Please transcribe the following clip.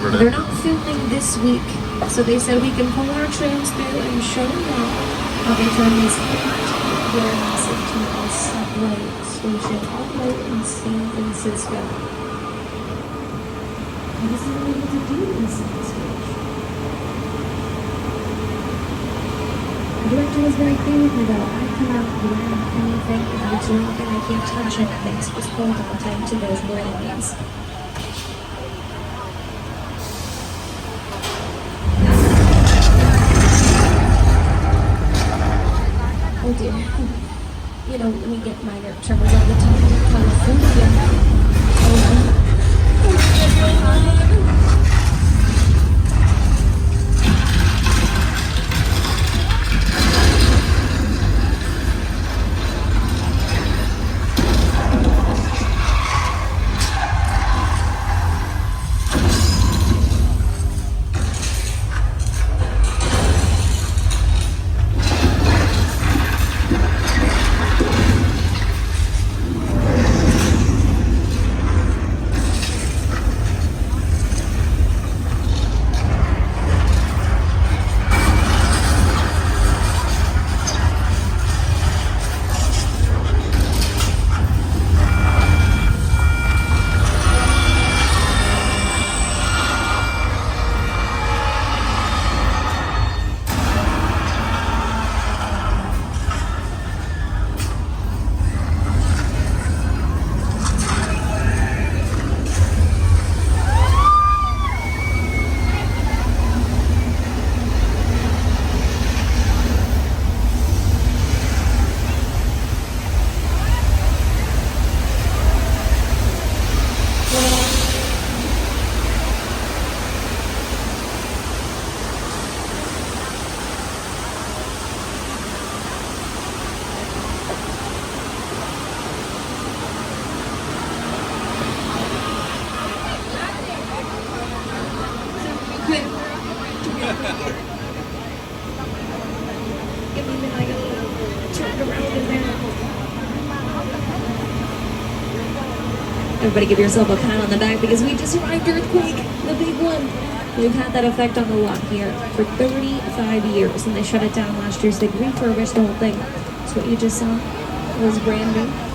They're not filming this week, so they said we can pull our trams through and show them all how they turn this warehouse into a subway station all the way in San Francisco. What is it able to do in San Francisco? The director was very clear with me though. I cannot wear anything, if I do anything, I can't touch anything. So just hold on tight to those brandings. Oh dear. You know, we get minor tremors all the time in California. Oh, everybody give yourself a pat on the back because we just survived earthquake, the big one. We've had that effect on the lot here for 35 years and they shut it down last year so they refurbished the whole thing. So what you just saw was brand new.